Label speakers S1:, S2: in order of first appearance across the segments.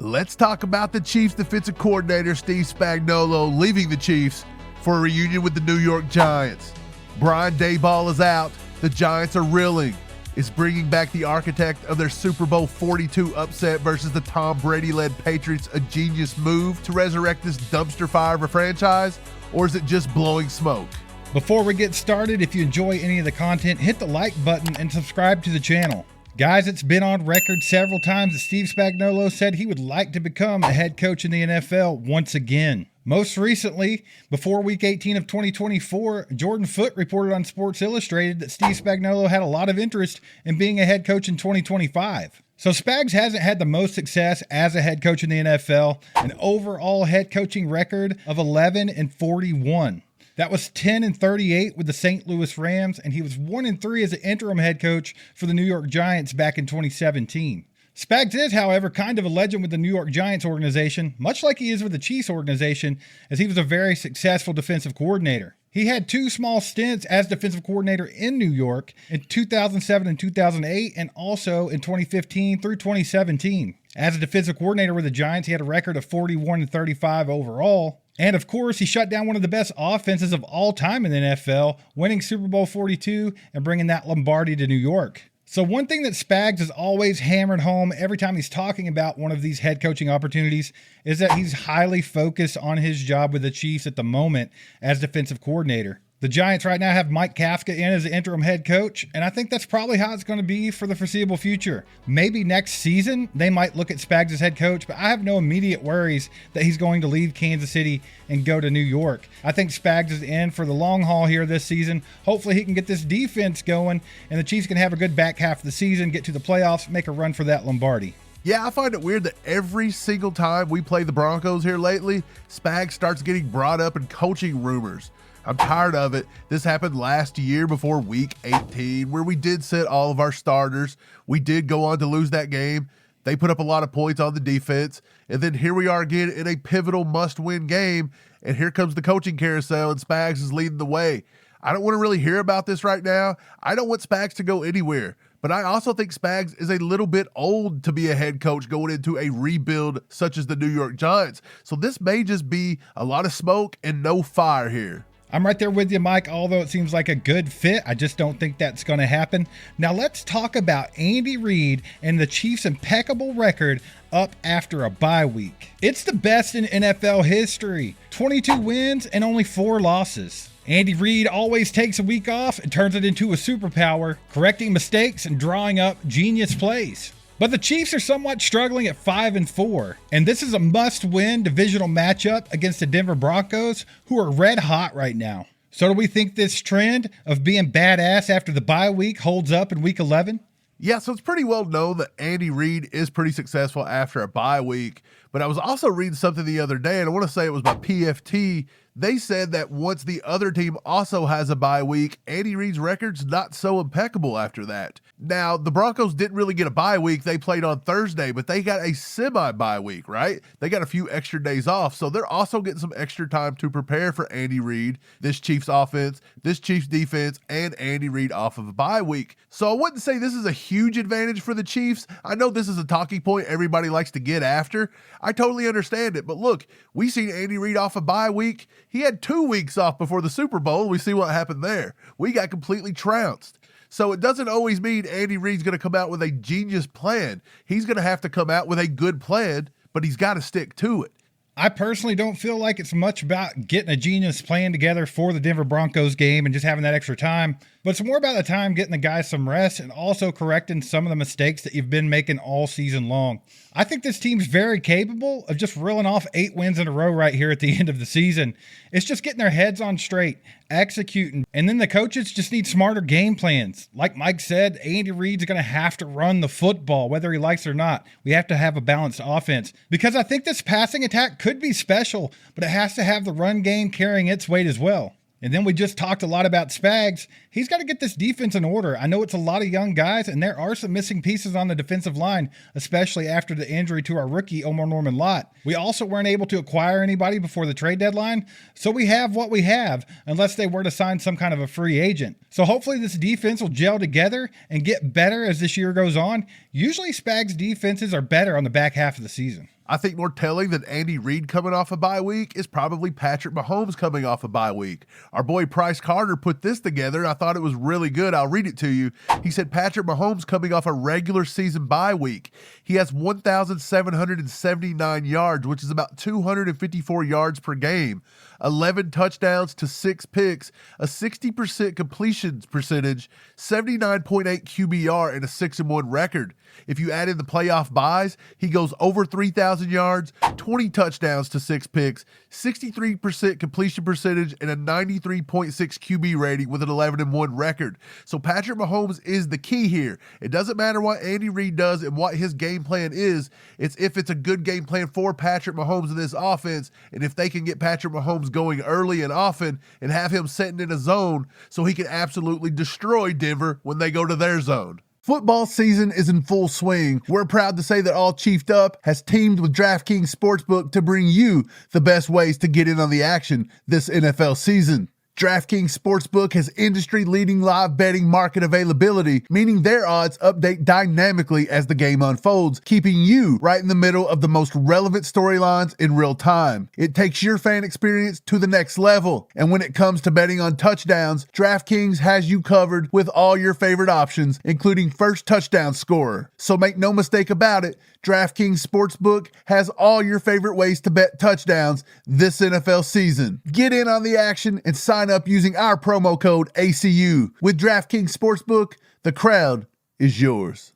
S1: Let's talk about the Chiefs defensive coordinator Steve Spagnuolo leaving the Chiefs for a reunion with the New York Giants. Brian Daboll is out. The Giants are reeling. Is bringing back the architect of their Super Bowl 42 upset versus the Tom Brady-led Patriots a genius move to resurrect this dumpster fire of a franchise, or is it just blowing smoke?
S2: Before we get started, if you enjoy any of the content, hit the like button and subscribe to the channel. Guys, it's been on record several times that Steve Spagnuolo said he would like to become a head coach in the NFL once again. Most recently, before Week 18 of 2024, Jordan Foote reported on Sports Illustrated that Steve Spagnuolo had a lot of interest in being a head coach in 2025. So Spags hasn't had the most success as a head coach in the NFL, an overall head coaching record of 11-41. That was 10-38 with the St. Louis Rams, and he was 1-3 as an interim head coach for the New York Giants back in 2017. Spags is, however, kind of a legend with the New York Giants organization, much like he is with the Chiefs organization, as he was a very successful defensive coordinator. He had two small stints as defensive coordinator in New York in 2007 and 2008, and also in 2015 through 2017. As a defensive coordinator with the Giants, he had a record of 41-35 overall. And of course, he shut down one of the best offenses of all time in the NFL, winning Super Bowl 42 and bringing that Lombardi to New York. So one thing that Spags has always hammered home every time he's talking about one of these head coaching opportunities is that he's highly focused on his job with the Chiefs at the moment as defensive coordinator. The Giants right now have Mike Kafka in as the interim head coach, and I think that's probably how it's going to be for the foreseeable future. Maybe next season they might look at Spags as head coach, but I have no immediate worries that he's going to leave Kansas City and go to New York. I think Spags is in for the long haul here this season. Hopefully he can get this defense going, and the Chiefs can have a good back half of the season, get to the playoffs, make a run for that Lombardi.
S1: Yeah, I find it weird that every single time we play the Broncos here lately, Spags starts getting brought up in coaching rumors. I'm tired of it. This happened last year before Week 18, where we did sit all of our starters. We did go on to lose that game. They put up a lot of points on the defense. And then here we are again in a pivotal must-win game. And here comes the coaching carousel, and Spags is leading the way. I don't want to really hear about this right now. I don't want Spags to go anywhere. But I also think Spags is a little bit old to be a head coach going into a rebuild such as the New York Giants. So this may just be a lot of smoke and no fire here.
S2: I'm right there with you, Mike, although it seems like a good fit. I just don't think that's going to happen. Now let's talk about Andy Reid and the Chiefs' impeccable record up after a bye week. It's the best in NFL history. 22 wins and only 4 losses. Andy Reid always takes a week off and turns it into a superpower, correcting mistakes and drawing up genius plays. But the Chiefs are somewhat struggling at 5-4, and this is a must-win divisional matchup against the Denver Broncos, who are red hot right now. So do we think this trend of being badass after the bye week holds up in Week 11?
S1: Yeah, so it's pretty well known that Andy Reid is pretty successful after a bye week, but I was also reading something the other day, and I want to say it was by PFT. They said that once the other team also has a bye week, Andy Reid's record's not so impeccable after that. Now, the Broncos didn't really get a bye week. They played on Thursday, but they got a semi-bye week, right? They got a few extra days off, so they're also getting some extra time to prepare for Andy Reid, this Chiefs offense, this Chiefs defense, and Andy Reid off of a bye week. So I wouldn't say this is a huge advantage for the Chiefs. I know this is a talking point everybody likes to get after. I totally understand it, but look, we seen Andy Reid off a bye week. He had 2 weeks off before the Super Bowl. We see what happened there. We got completely trounced. So it doesn't always mean Andy Reid's going to come out with a genius plan. He's going to have to come out with a good plan, but he's got to stick to it.
S2: I personally don't feel like it's much about getting a genius plan together for the Denver Broncos game and just having that extra time, but it's more about the time getting the guys some rest and also correcting some of the mistakes that you've been making all season long. I think this team's very capable of just reeling off 8 wins in a row right here at the end of the season. It's just getting their heads on straight, executing, and then the coaches just need smarter game plans. Like Mike said, Andy Reid's going to have to run the football, whether he likes it or not. We have to have a balanced offense because I think this passing attack could be special, but it has to have the run game carrying its weight as well. And then we just talked a lot about Spags. He's got to get this defense in order. I know it's a lot of young guys, and there are some missing pieces on the defensive line, especially after the injury to our rookie, Omar Norman Lott. We also weren't able to acquire anybody before the trade deadline, so we have what we have, unless they were to sign some kind of a free agent. So hopefully this defense will gel together and get better as this year goes on. Usually Spags' defenses are better on the back half of the season.
S1: I think more telling than Andy Reid coming off a bye week is probably Patrick Mahomes coming off a bye week. Our boy Price Carter put this together. I thought it was really good. I'll read it to you. He said Patrick Mahomes coming off a regular season bye week. He has 1,779 yards, which is about 254 yards per game, 11 touchdowns to 6 picks, a 60% completion percentage, 79.8 QBR, and a 6-1 record. If you add in the playoff buys, he goes over 3,000 yards, 20 touchdowns to 6 picks, 63% completion percentage, and a 93.6 QB rating with an 11-1 record. So Patrick Mahomes is the key here. It doesn't matter what Andy Reid does and what his game plan is. It's if it's a good game plan for Patrick Mahomes in this offense, and if they can get Patrick Mahomes going early and often and have him sitting in a zone so he can absolutely destroy Denver when they go to their zone. Football season is in full swing. We're proud to say that All Chiefed Up has teamed with DraftKings Sportsbook to bring you the best ways to get in on the action this NFL season. DraftKings Sportsbook has industry-leading live betting market availability, meaning their odds update dynamically as the game unfolds, keeping you right in the middle of the most relevant storylines in real time. It takes your fan experience to the next level. And when it comes to betting on touchdowns, DraftKings has you covered with all your favorite options, including first touchdown scorer. So make no mistake about it, DraftKings Sportsbook has all your favorite ways to bet touchdowns this NFL season. Get in on the action and sign up using our promo code ACU. With DraftKings Sportsbook, the crowd is yours.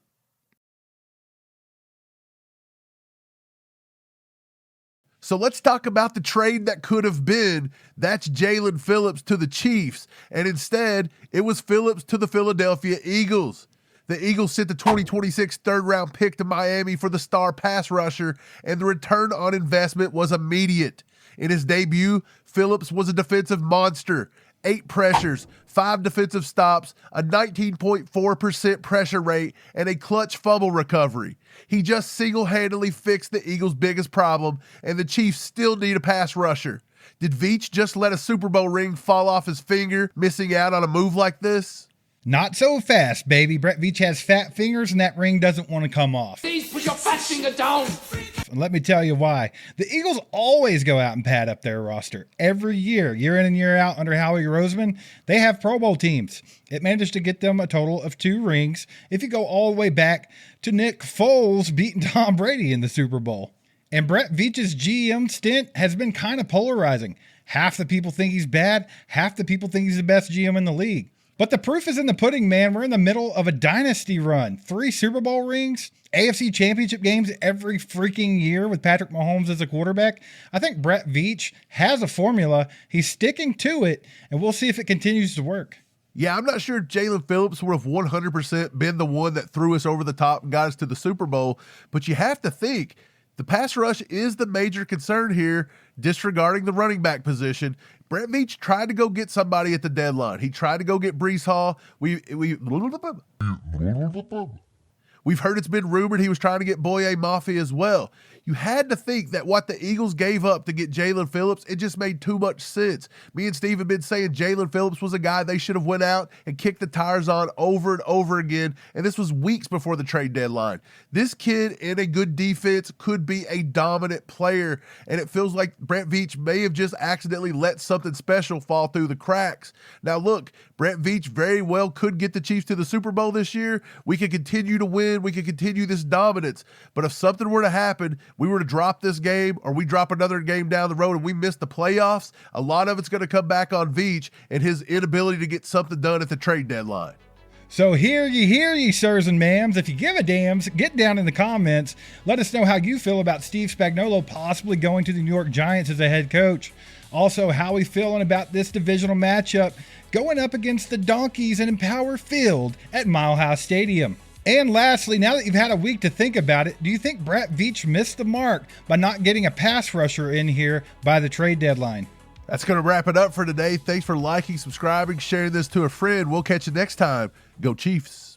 S1: So let's talk about the trade that could have been. That's Jaelen Phillips to the Chiefs. And instead, it was Phillips to the Philadelphia Eagles. The Eagles sent the 2026 third-round pick to Miami for the star pass rusher, and the return on investment was immediate. In his debut, Phillips was a defensive monster. 8 pressures, 5 defensive stops, a 19.4% pressure rate, and a clutch fumble recovery. He just single-handedly fixed the Eagles' biggest problem, and the Chiefs still need a pass rusher. Did Veach just let a Super Bowl ring fall off his finger, missing out on a move like this?
S2: Not so fast, baby. Brett Veach has fat fingers and that ring doesn't want to come off.
S3: Please put your fat finger down.
S2: And let me tell you why. The Eagles always go out and pad up their roster. Every year in and year out under Howie Roseman, they have Pro Bowl teams. It managed to get them a total of 2 rings if you go all the way back to Nick Foles beating Tom Brady in the Super Bowl. And Brett Veach's GM stint has been kind of polarizing. Half the people think he's bad, half the people think he's the best GM in the league. But the proof is in the pudding, man. We're in the middle of a dynasty run. 3 Super Bowl rings, AFC championship games every freaking year with Patrick Mahomes as a quarterback. I think Brett Veach has a formula. He's sticking to it, and we'll see if it continues to work.
S1: Yeah, I'm not sure if Jaelen Phillips would have 100% been the one that threw us over the top and got us to the Super Bowl, but you have to think the pass rush is the major concern here, disregarding the running back position. Brett Veach tried to go get somebody at the deadline. He tried to go get Breece Hall. We've heard it's been rumored he was trying to get Boye Mafe as well. You had to think that what the Eagles gave up to get Jaelen Phillips, it just made too much sense. Me and Steve have been saying Jaelen Phillips was a guy they should have went out and kicked the tires on over and over again, and this was weeks before the trade deadline. This kid in a good defense could be a dominant player, and it feels like Brett Veach may have just accidentally let something special fall through the cracks. Now look, Brett Veach very well could get the Chiefs to the Super Bowl this year. We could continue to win. We could continue this dominance. But if something were to happen, we were to drop this game or we drop another game down the road and we miss the playoffs, a lot of it's going to come back on Veach and his inability to get something done at the trade deadline.
S2: So hear ye, sirs and ma'ams. If you give a dams, get down in the comments. Let us know how you feel about Steve Spagnuolo possibly going to the New York Giants as a head coach. Also, how we feeling about this divisional matchup going up against the Donkeys in Empower Field at Mile High Stadium. And lastly, now that you've had a week to think about it, do you think Brett Veach missed the mark by not getting a pass rusher in here by the trade deadline?
S1: That's going to wrap it up for today. Thanks for liking, subscribing, sharing this to a friend. We'll catch you next time. Go Chiefs.